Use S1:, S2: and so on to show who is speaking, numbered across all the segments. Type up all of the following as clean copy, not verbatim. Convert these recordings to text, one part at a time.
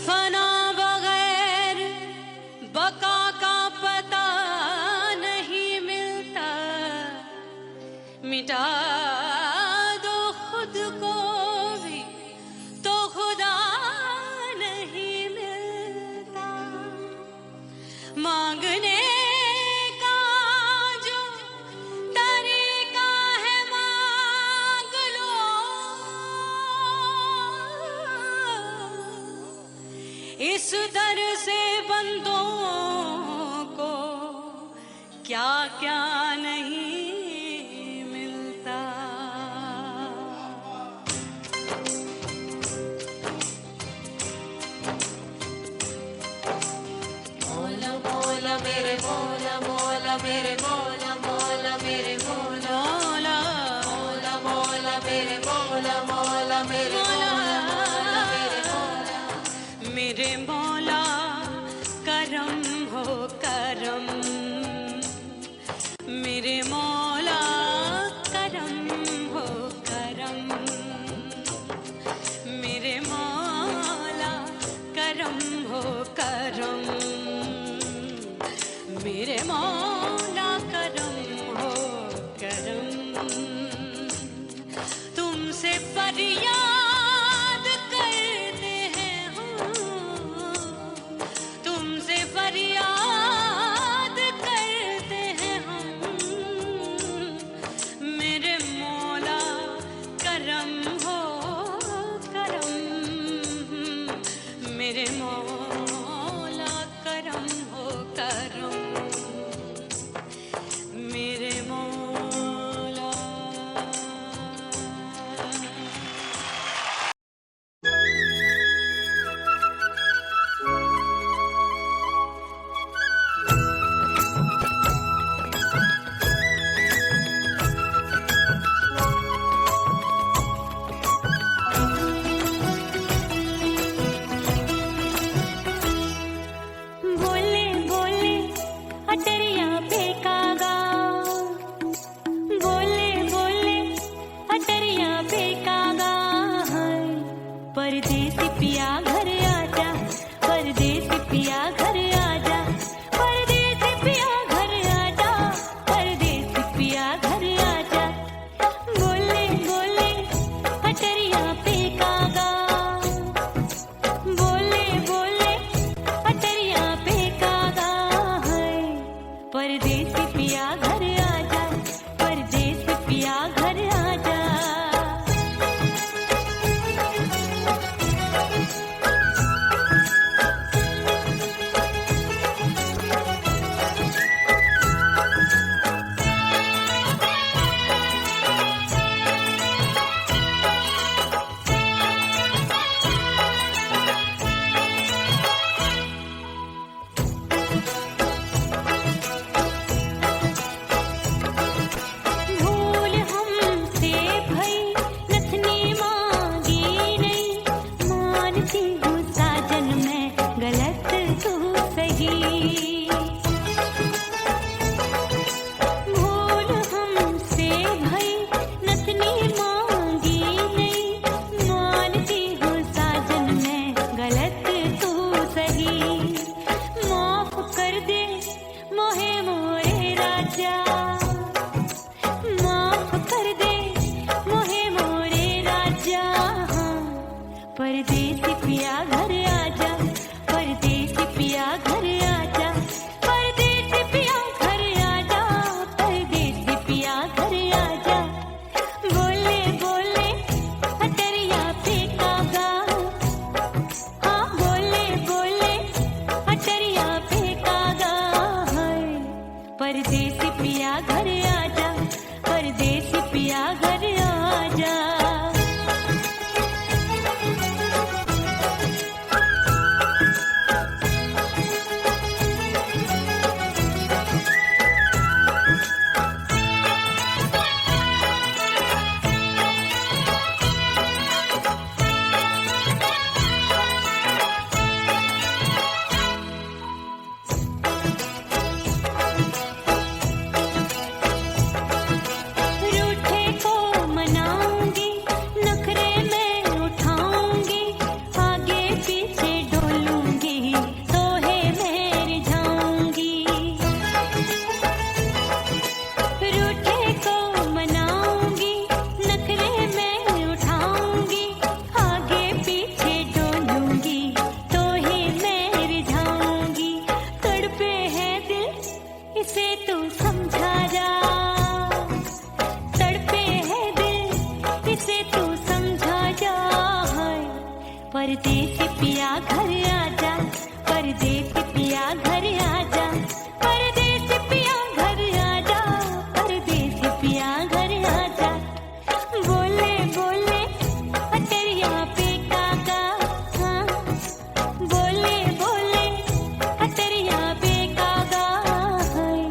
S1: फना बगैर बका का पता नहीं मिलता, मिटा दो खुद को भी तो खुदा नहीं मिलता। मांगने का जो तरीका है मांग लो, इस दर से बंदों को क्या क्या नहीं मिलता। मौला मौला मेरे मौला मौला मेरे मौला मौला मेरे मौला मौला मौला मेरे मौला मौला मेरे मौला मेरे मौला मेरे मौला करम हो करम, मेरे मौला करम हो करम, मेरे मौला करम हो करम, मेरे मौला करम हो करम। तुमसे फरियाद करते हैं हम, तुमसे फरियाद करते हैं हम, मेरे मौला करम हो करम, मेरे मौला करम हो करम, मेरे मौला। बोले बोले अटरिया पे कागा, बोले बोले अटरिया पे कागा, परदेसी पिया घर आजा, परदेसी पिया घर आजा, परदेसी पिया घर आजा, परदेसी पिया घर आजा। बोले बोले अटरिया पे कागा, बोले बोले अटरिया पे कागा, परदेसी पिया घर आजा, परदेसी पिया घर आजा। भूल हमसे भई नथनी मांगी नहीं, मानती हूँ साजन मैं गलत तू सही। भूल हमसे भई नथनी मांगी नहीं, मानती हूँ साजन मैं गलत तू सही। माफ कर दे मोहे मोरे राजा, माफ कर दे मोहे मोरे राजा, परदेसी पिया घर आजा, परदेसी पिया घर आजा, परदेसी पिया घर आजा, परदेसी पिया घर आजा। बोले बोले अटरिया पे कागा, हाँ बोले बोले अटरिया पे कागा, परदेसी पिया घर आजा, परदेसी पिया घर आजा। पिया घर आजा, परदेसी पिया घर आजा, परदेसी पिया घर आजा, परदेसी पिया घर आजा। बोले बोले अटरिया पे कागा, हाँ बोले बोले अटरिया पे कागा, हाय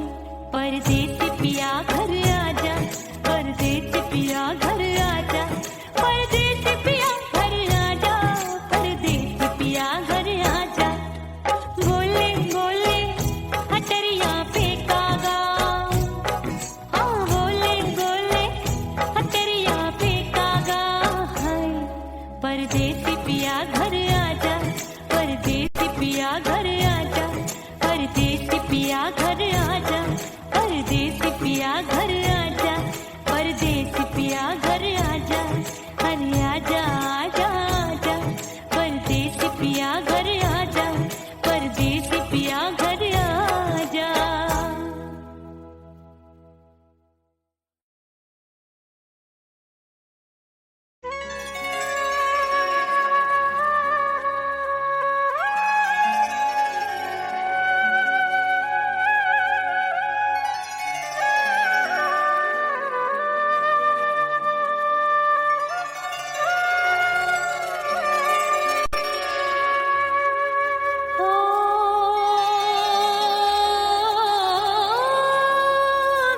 S1: परदेसी पिया घर आजा, परदेसी पिया घर आजा, परदेसी पिया घर आजा, परदेसी पिया घर आजा। बोले बोले अटरिया पे कागा, हाँ बोले बोले अटरिया पे कागा, हाय परदेसी पिया घर आजा, परदेसी पिया घर आजा, परदेसी पिया घर आजा, परदेसी पिया घर आजा, परदेसी पिया घर आजा, अरे आजा आजा आजा, परदेसी पिया घर आजा, परदेसी पिया घर आजा।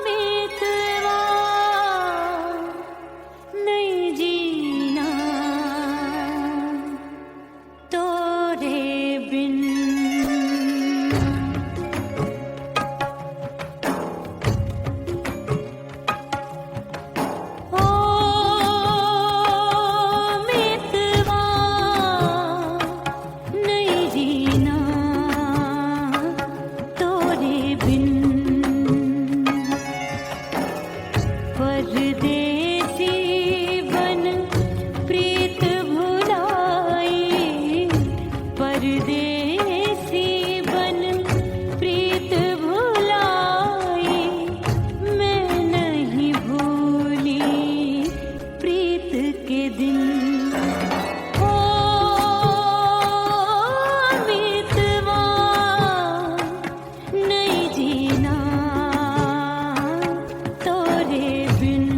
S1: मितवा नहीं जीना तोरे बिन, ओ मितवा नहीं जीना तोरे बिन, परदेसी बन प्रीत भुलाई, परदेसी बन प्रीत भुलाई, मैं नहीं भूली प्रीत के दिन, ओ मितवा नहीं जीना तोरे बिन।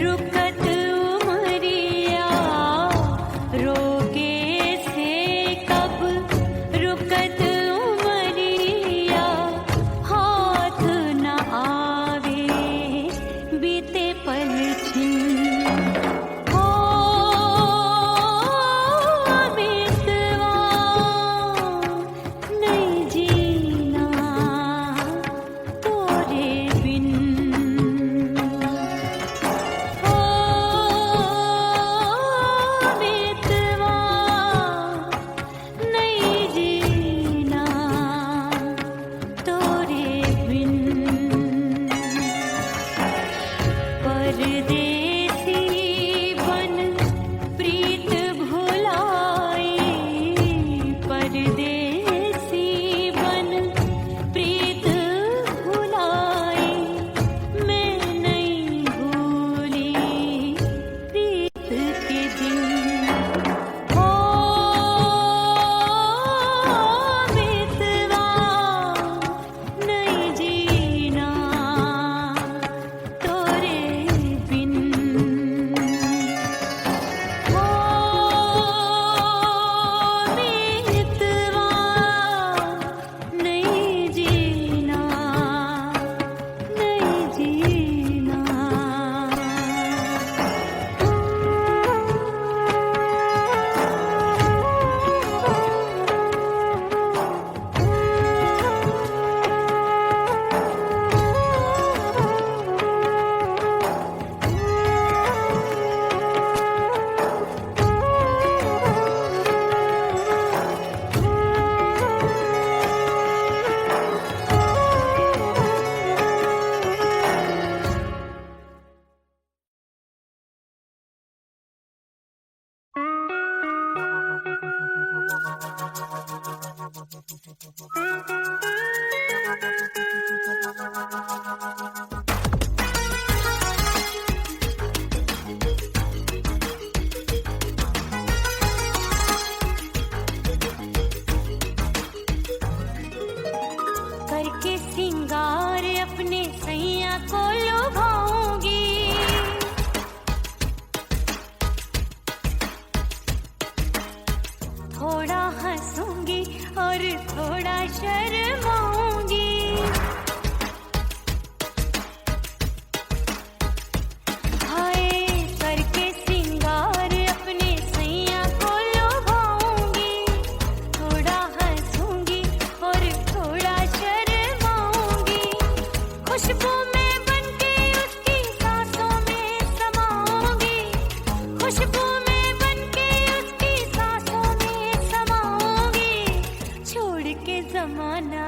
S1: रुकत उमरिया रोके से कब रुकत उमरिया हाथ न आवे बीते पल छिन हो बीतवा नहीं जीना तोरे बिन हो बीतवा नहीं जीना तोरे बिन परदेसी बन प्रीत भुलाए परदेसी बन प्रीत भुलाए मैं नहीं भूली प्रीत के दिन हो बीतवा नहीं जीना तोरे बिन हो बीतवा नहीं जीना नहीं जीना करके सिंगार अपने सैया को लुभाऊंगी थोड़ा हंसूंगी और थोड़ा शर्माऊंगी हाय करके सिंगार अपने सैया को लुभाऊंगी थोड़ा हंसूंगी और थोड़ा शर्माऊंगी खुशबू में बनके उसकी सांसों में समाऊंगी खुशबू में बनके उसकी सांसों में समाऊंगी छोड़ के जमाना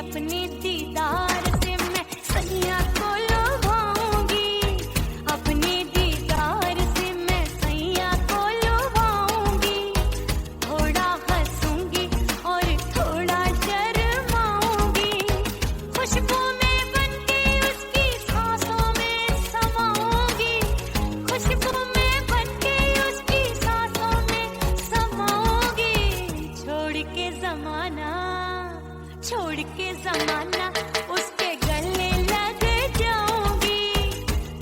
S1: अपने दीदार से मैं सैया को लुभाऊंगी, अपने दीदार से मैं सैया को लुभाऊंगी। थोड़ा हंसूंगी और थोड़ा शर्माऊंगी, खुशबू में बनके उसकी सांसों में समाऊंगी, खुशबू में बनके उसकी सांसों में समाऊंगी। छोड़ के ज़माना उसके गले लग जाऊंगी,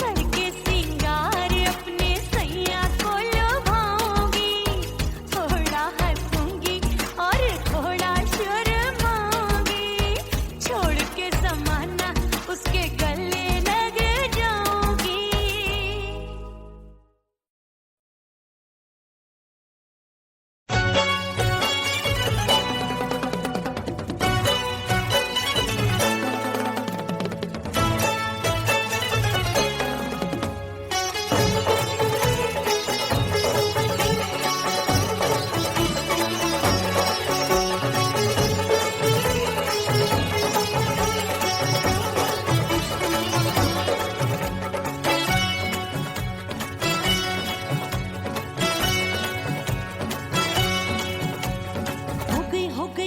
S1: करके सिंगार अपने सैया को लुभाऊंगी। थोड़ा हंसूंगी और थोड़ा शर्माऊंगी, छोड़ के ज़माना उसके गले लग जाऊंगी।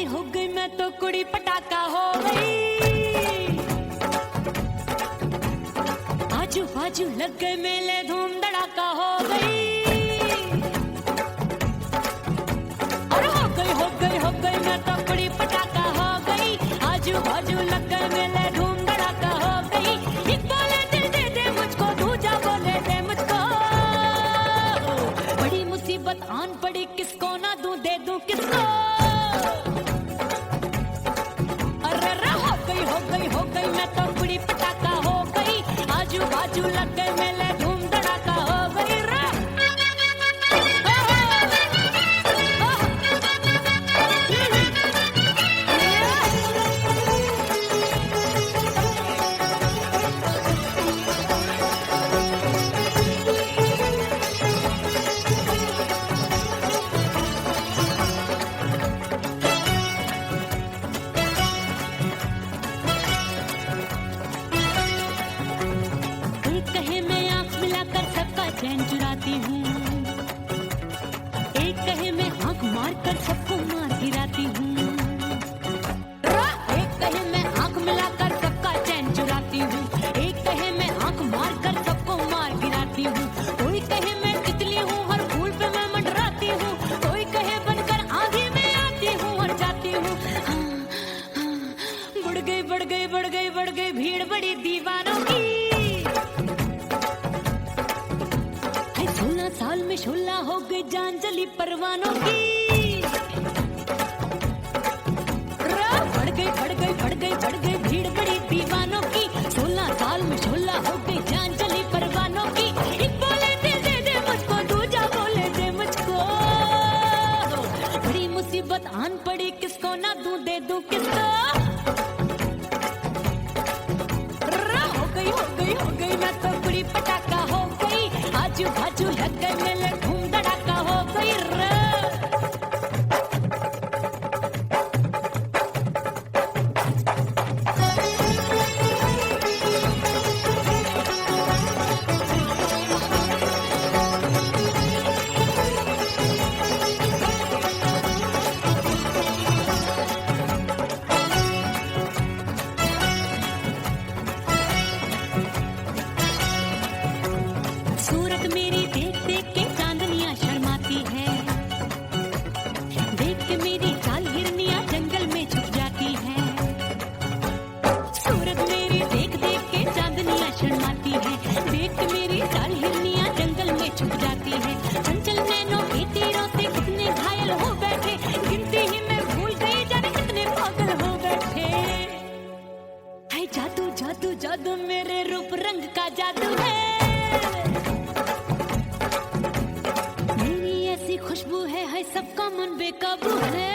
S1: हो गई मैं तो कुड़ी पटाखा हो गई, आजू बाजू लग गए मेले धूम धड़ाका हो गई। और हो गई मैं तो कुड़ी पटाखा हो गई, आजू बाजू लग गए मेले धूम धड़ाका हो गई। एक बोले दिल दे दे मुझको, दूजा बोले दे मुझको, बड़ी मुसीबत आन पड़ी, किसको ना दूं दे दूं किसको। हो गई मैं तो कुड़ी पटाखा हो गई, आजू बाजू लग गए मेले धूम धड़ाका हो गई। चैन चुराती हूँ, एक कहे मैं आंख मार कर सबको मार गिराती हूँ, एक कहे मैं आंख मिलाकर सबका चैन चुराती हूँ, एक कहे मैं आंख मार कर सबको मार गिराती हूँ। कोई कहे मैं तितली हूँ हर फूल पे मैं मंडराती हूँ, कोई कहे बनकर आंधी में आती हूँ और जाती हूँ। बढ़ गई भीड़ बड़ी दीवानों की, 16 साल में शोला हो गई जान जली परवानों की। बढ़ गई भीड़ बड़ी दीवानों की, 16 साल में शोला हो गई जान जली परवानों की। एक बोले दिल दे दे मुझको, दूजा बोले दे मुझको, बड़ी मुसीबत आन पड़ी, किसको ना दूं दे दूं किसको। हो गई मैं तो कुड़ी पटाखा हो गई, आजू बाजू लग गए मेले धूम धड़ाका हो गई। सूरत मेरी देख देख के चांदनियां शर्माती है, देख के मेरी चाल हिरनियां जंगल में छुप जाती है। सूरत मेरी देख देख के चांदनियां शर्माती है, देख के मेरी चाल हिरनियां जंगल में छुप जाती है। चंचल नैनों के तीरों से कितने घायल हो बैठे, गिनती ही मैं भूल गई जाने कितने पागल हो बैठे। है जादू जादू जादू मेरे रूप रंग का जादू है, खुशबू है सबका मन बेकाबू है।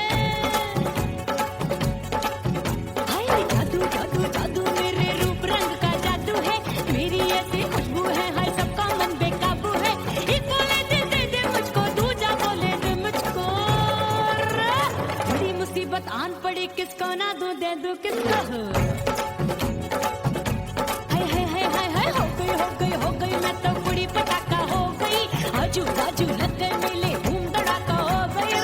S1: हाय जादू जादू जादू मेरे रूप रंग का जादू है, मेरी ऐसी खुशबू है हाय सबका मन बेकाबू है। एक बोले दिल दे दे मुझको, दूजा बोले दे मुझको, बड़ी मुसीबत आन पड़ी, किसको ना दे दूं कितना हो? हाय हाय हाय हाय हाय, हो गई हो गई हो गई, मैं तो बुढ़ी पटाखा हो गई। आजू बाजू लग गए मेले, धूम धड़ाका हो गई।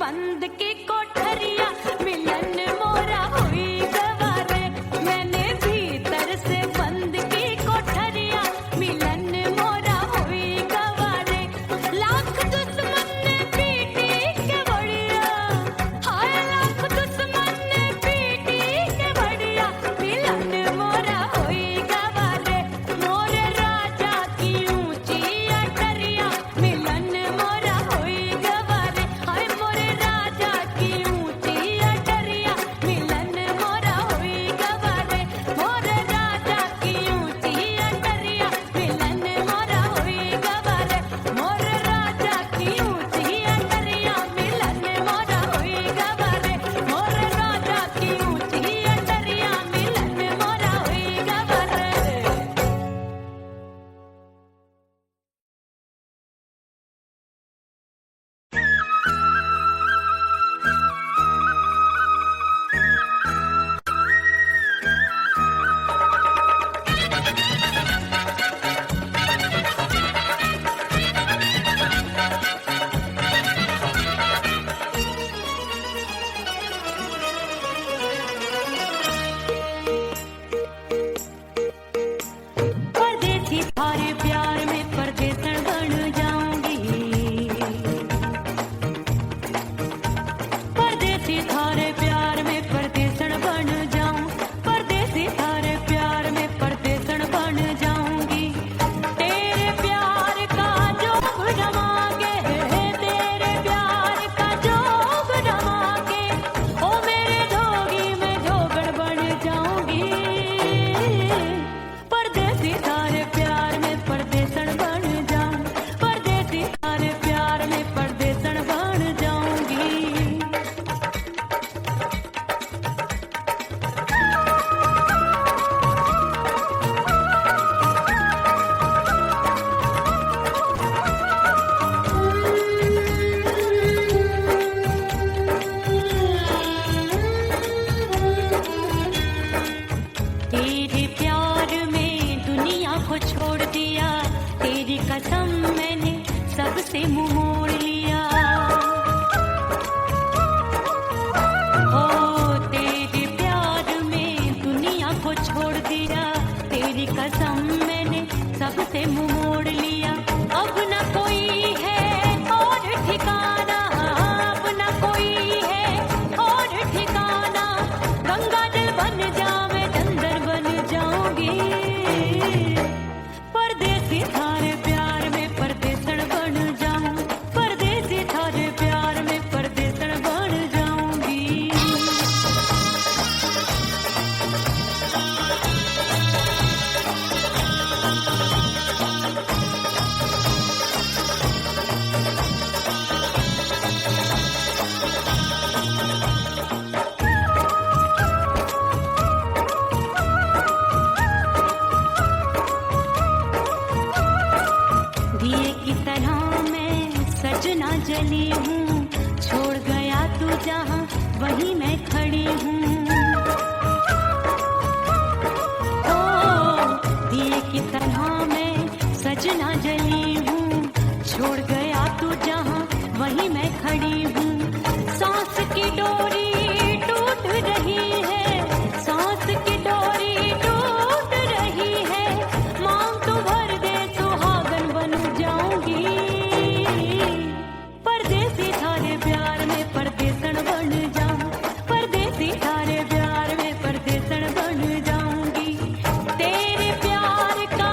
S1: बंद की कोठरिया मिलन मोरा हुई गवारे मैंने भीतर से बंद की कोठरिया मिलन मोरा हुई गवारे लाख दुश्मन ने पीटी के बढ़िया हाय लाख दुश्मन ने पीटी के बढ़िया मिलन मोरा हुई गवारे मोरे राजा की ऊंची अटरिया मिलन मोरा हुई गवारे हाय मोरे राजा की ऊंची अटरिया मिलन मोरा हुई गवारे मोरे राजा की ऊंची अटरिया मिलन मोरा हुई गवारे मोरे राजा की ऊंची अटरिया मिलन मोरा हुई गवारे मोरे राजा की ऊंची अटरिया मिलन मोरा हुई गवारे परदेसी थारे प्यार में परदेसन बन जाऊंगी परदेसी थारे प्यार में परदेसन बन जाऊं परदेसी थारे प्यार में परदेसन बन जाऊंगी तेरे प्यार का जोग जमा के तेरे प्यार का जोग जमा के ओ मेरे जोगी में जोगड़ बन जाऊंगी परदेसी थारे प्यार में परदेसन बन जाऊं परदेसी थारे प्यार में परदेसन बन जाऊंगी तेरे प्यार में दुनिया को छोड़ दिया तेरी कसम मैंने सबसे मुंह मोड़ लिया हो तेरे प्यार में दुनिया को छोड़ दिया तेरी कसम मैंने सबसे मुंह मोड़ लिया अब न कोई है और ठिकाना अब न कोई है और ठिकाना गंगा जल बन जावे चंदन बन जाऊंगी परदेसी थारे प्यार में परदेसन बन जाऊं परदेसी थारे प्यार में परदेसन बन जाऊंगी दिए की तरह मैं सजना जली हूँ छोड़ गया तू जहाँ वहीं मैं खड़ी हूँ ओ दिए की तरह मैं सजना जली हूँ छोड़ गया तू जहाँ वहीं मैं खड़ी हूँ सांस की डोरी टूट रही है सांस की डोरी टूट रही है मांग तू भर दे सुहागन बन जाऊंगी परदेसी थारे प्यार में परदेसन बन जाऊं परदेसी थारे प्यार में परदेसन बन जाऊंगी तेरे प्यार का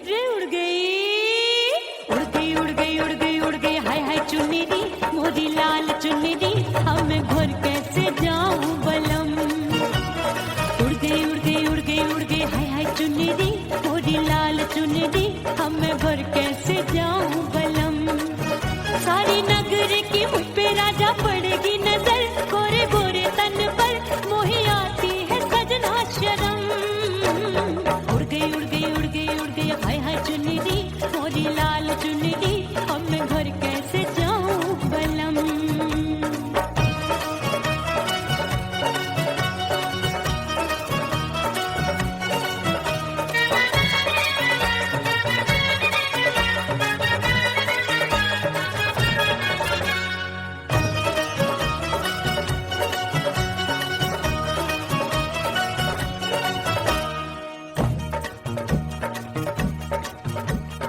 S1: रे उड़ गई उड़ गई उड़ गई उड़ गई उड़ गई हाय हाय चुन्नी मोरी लाल चुन्नी अब मैं घर कैसे जाऊं बलम। उड़ गई उड़ गई उड़ गई उड़ गई हाय हाय चुन्नी मोरी लाल चुन्नी अब मैं घर कैसे जाऊं बलम। सारी नगर की मुझ पे राजा पड़ेगी नजर गोरे गोरे तन पर मोही आती है सजना शर्म। उड़ गई उड़ गई उड़ गई उड़ गई हाय हाय चुन्नी मोरी लाल चुन्नी अब मैं घर कैसे जाऊं बलम।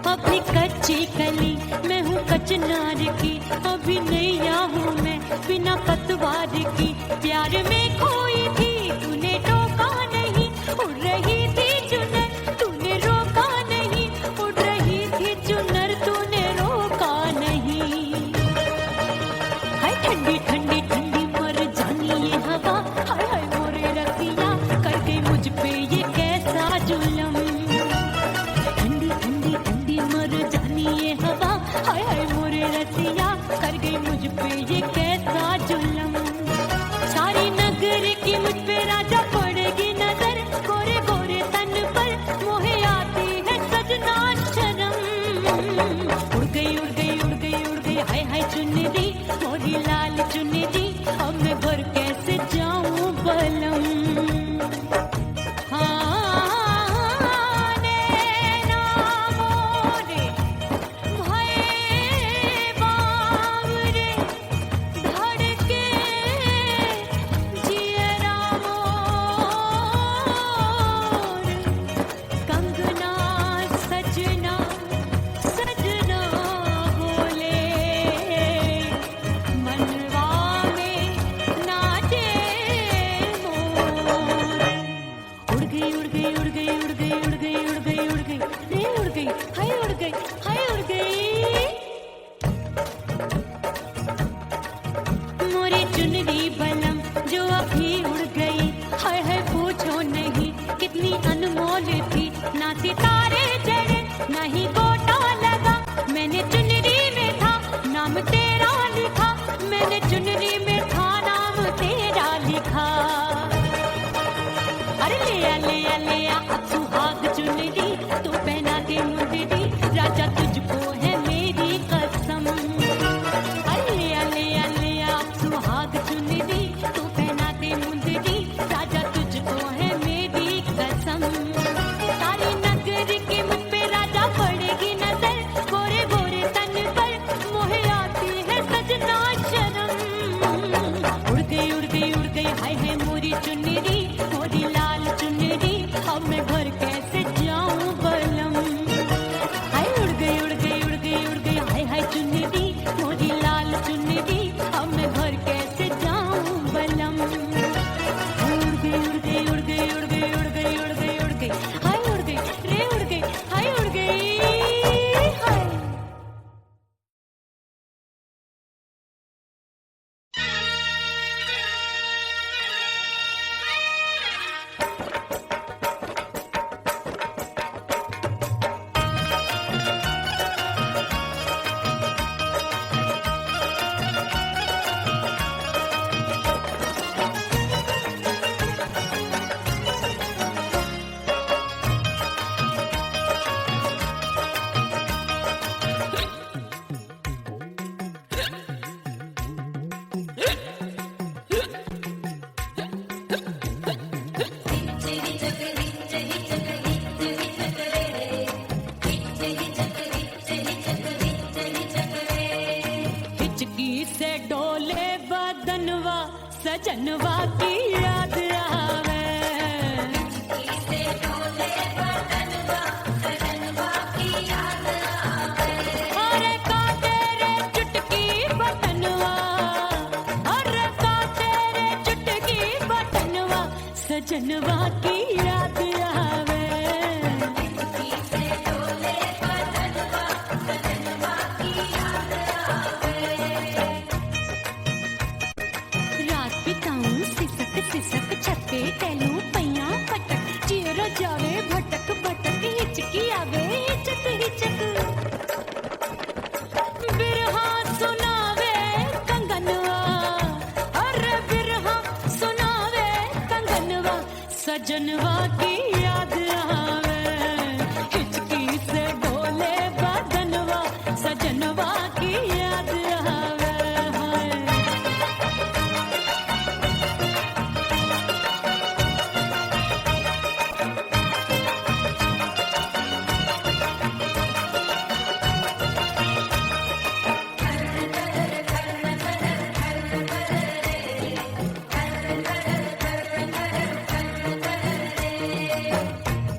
S1: अभी कच्ची कली मैं हूँ कचनार की अभी नैया हूँ मैं बिना पतवार की प्यार में खोई थी तूने टोका नहीं उड़ रही थी चुनर तूने रोका नहीं उड़ रही थी चुनर तूने रोका नहीं। हाय ठंडी ठंडी ठंडी मर जानी ये हवा हाय हाय मोरे रतिया कर गई मुझ पे ये कैसा जुल्म। ठंडी ठंडी ठंडी मर जानी ये हवा हाय हाय मोरे रतिया कर गई मुझ पे ये कैसा जुल्म। सारी नगर की मुझ पे राजा पड़ेगी नजर गोरे गोरे तन पर मोहे आती है सजना शर्म। उड़ गई उड़ गई उड़ गई उड़ गई हाय हाय चुन्नी मोरी लाल चुन्नी अब मैं घर कैसे जाऊं बलम। चुनरी बलम जो अभी उड़ गई हाय हाय पूछो नहीं कितनी अनमोल थी ना सितारे जड़े ना ही गोटा लगा मैंने चुनरी में था नाम तेरा लिखा मैंने चुनरी में था नाम तेरा लिखा। अरे ले आ अब सुहाग चुनरी तू पहना दे मुंदरी राजा तुझको है मेरी कसम। अरे ले आ सुहाग चुनरी तू पहना दे मुंदरी राजा तुझको है मेरी कसम। सारी नगर की मुझ पे राजा पड़ेगी नजर गोरे गोरे तन पर मोहे आती है सजना शर्म। उड़ गई उड़ गई उड़ गई हाय हाय मोरी चुनरी मोरी लाल चुनरी अब मैं घर कैसे जाऊं बलम। हाय उड़ गई उड़ गई उड़ गई उड़ गई हाय हाय चुनरी मोरी लाल चुनरी अब मैं घर कैसे जाऊं बलम। उड़ गई उड़ गई उड़ गई उड़ गई उड़ गई उड़ गई उड़ गई हाय उड़ गई रे उड़ गई हाय उड़ गई हाय। सजनवा की याद आवे अरे का तेरे चुटकी बटनवा अरे का तेरे चुटकी बटनवा सजनवा की याद आवे। सजनवा की याद आवे, हिचकी से डोले बदनवा, सजनवा की याद आवे।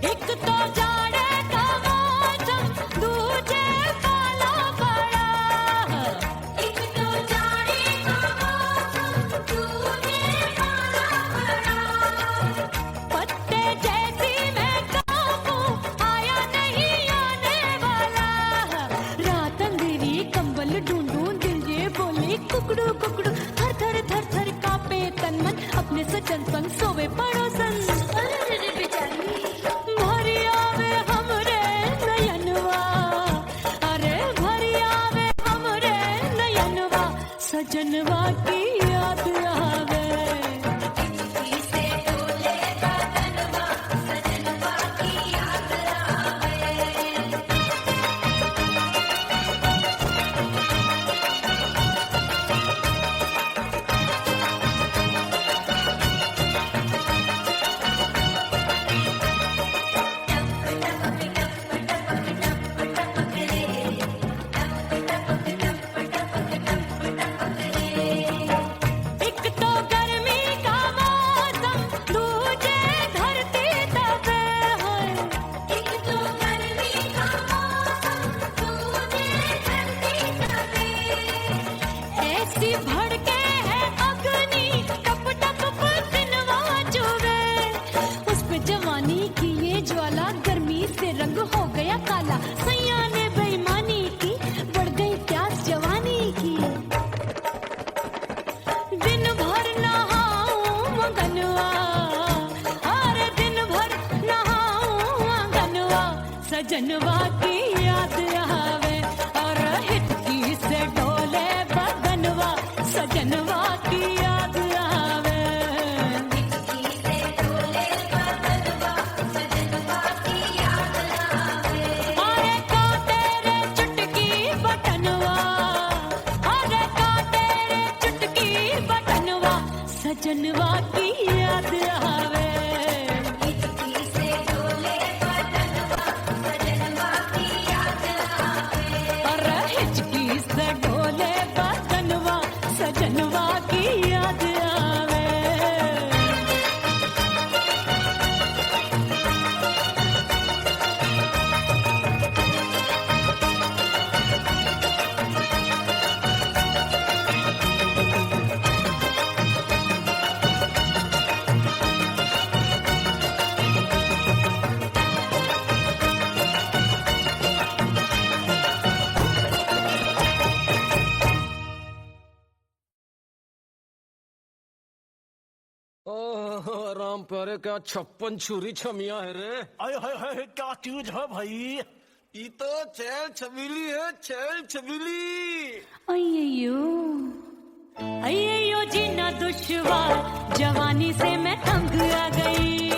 S1: एक तो जाड़े का मौसम, दूजे पाला पड़ा। एक तो जाड़े का मौसम, दूजे पाला पड़ा। पत्ते जैसी मैं कांपू, आया नहीं आने वाला। रात अंधेरी कंबल ढूंढूं, दिल ये बोले कुकड़ू कुकड़ू। थर थर थर थर कांपे तन मन, अपने सजन संग सोवे पड़ोसन। भरी आवे हमरे नयनवा, अरे भरी आवे हमरे नयनवा, सजनवा की याद आवे। हिचकी से डोले बदनवा, सजनवा की याद आवे। एक तो गर्मी का मौसम, दूजे धरती तपे है। एक तो गर्मी का मौसम, दूजे धरती तपे। ऐसी भड़के है अग्नि, टप टप पसीनवा चुभे। उस पे जवानी की ये ज्वाला, गर्मी से रंग हो गया काला। सैया ने बेईमानी की, बढ़ गई प्यास जवानी की। दिन भर नहाऊं मगनवा, अरे दिन भर नहाऊं मगनवा, सजनवा की याद आवे। और हिचकी से डोले बदनवा, सजनवा की याद आवे। हिचकी से डोले बदनवा, सजनवा की याद आवे। अरे का तेरे चुटकी बटनवा, अरे का तेरे चुटकी बटनवा, सजनवा की याद आवे। हिचकी से डोले बदनवा, सजनवा की याद आवे। अरे हिचकी से डोले बदनवा, सजनवा की याद आवे।
S2: ओह राम प्यारे, क्या 56 छुरी छमिया है रे।
S3: हाय हाय हाय, क्या चीज है भाई?
S2: ये तो चैल छबीली है, चैल छबीली।
S1: अय्यो अय्यो जीना दुश्वार, जवानी से मैं तंग आ गई।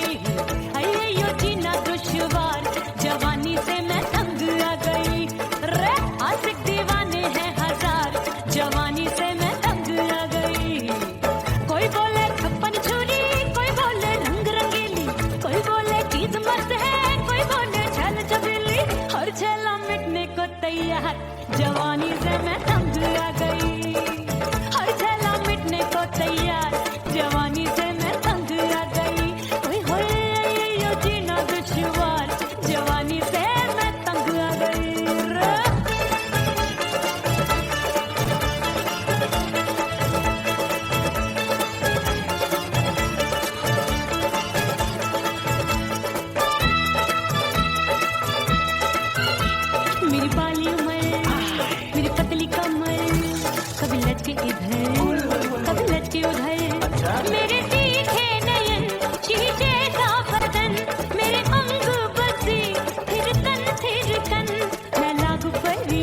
S1: अय्यो जीना दुश्वार, जवानी से मैं तंग आ गई। रे आशिक दीवाने हैं हजार, जवानी से मैं तंग आ गई। कोई बोले 56 छुरी, कोई बोले रंग रंगीली, कोई बोले चीज मस्त है, कोई बोले छल छबीली। हर छला मिटने को तैयार, जवानी से मैं तंग आ गई। हर छला मिटने को तैयार, जवानी से मैं तंग आ गई। ओए होए यो जीना दुश्वार, जवानी से मैं तंग आ गई। मेरी बाली उमर, मेरी पतली कमर, कभी लचके इधर, कभी लचके उधर। मेरे तीखे नयन, शीशे सा बदन, मेरे अंग बसी, फिर तन, मैं लागू परी,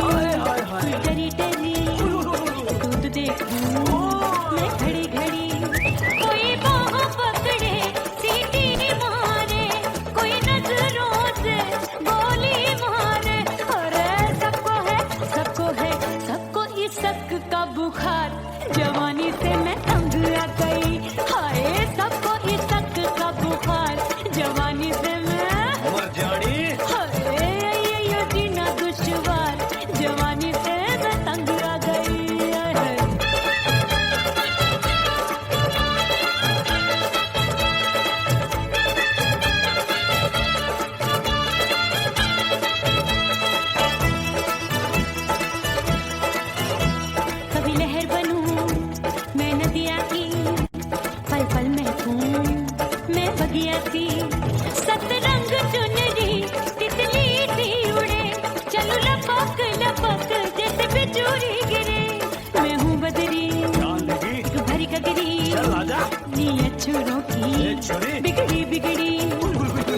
S1: डरी डरी, दूध देखूं मैं घड़ी घड़ी। कोई बाहों पकड़े, सीटी मार
S3: लाजा
S1: नीयत छोरों की
S3: छोरी
S1: बिगड़ी बिगड़ी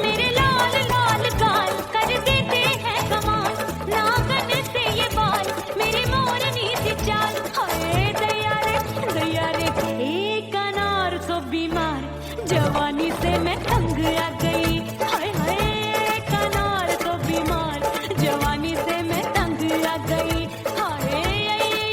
S1: मेरे लाल लाल गाल कर देते हैं कमाल नागन से ये बाल मेरी मोरनी सी चाल हाय दया रे एक अनार सो बीमार जवानी से मैं तंग आ गई हाय हाय एक अनार सो बीमार जवानी से मैं तंग आ गई हाय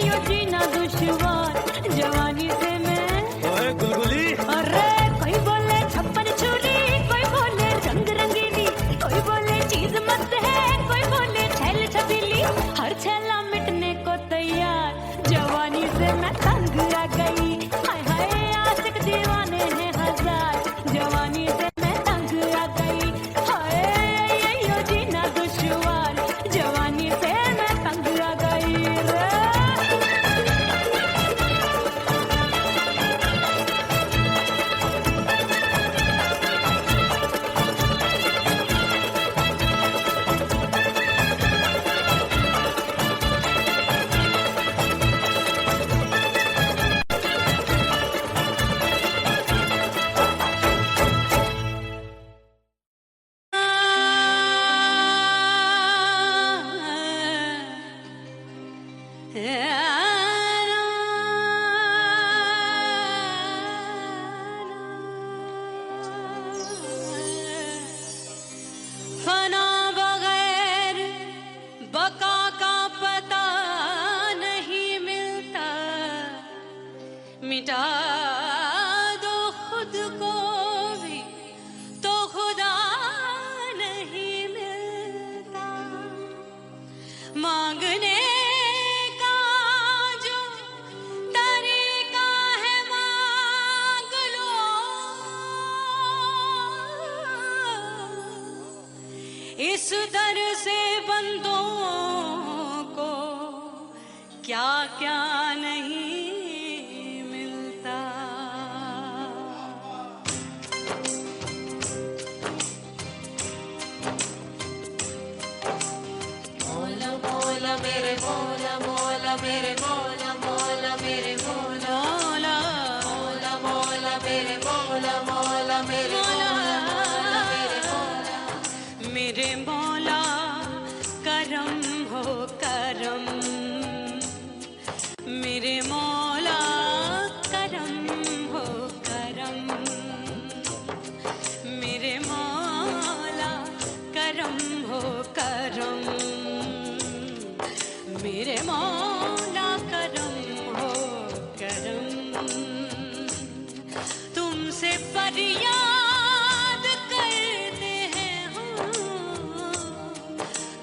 S1: यो जीना दुश्वार जवानी से मैं
S3: ओए गुलगुली
S1: अरे कोई बोले छप्पन छुरी कोई बोले रंग रंगीली कोई बोले चीज मस्त है कोई बोले छैल छबीली हर छैला मिटने को तैयार जवानी से मैं तंग आ गई हाय हाय आशिक दीवाने हैं हजार जवानी से मैं तंग आ गई हाय यो जीना दुश्वार जवानी से मैं तंग आ गई रे फना बगैर बका का पता नहीं मिलता मिटा दो खुद को भी तो खुदा नहीं मिलता मांगने का जो तरीका है मांग लो इस दर से बंदों को क्या क्या नहीं मिलता मोला मोला मेरे मोला मोला मेरे मोला मोला मेरे मोला मोला मोला मेरे मोला मोला मेरे मोला मेरे मोला मेरे मौला करम हो करम मेरे मौला करम हो करम मेरे मौला करम हो करम मेरे मौला करम हो करम तुमसे फरियाद करते हैं हम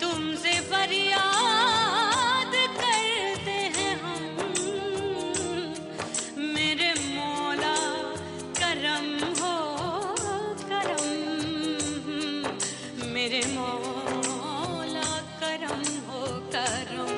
S1: तुमसे फरियाद करते हैं हम मेरे मौला करम हो करम मेरे मौला करम हो करम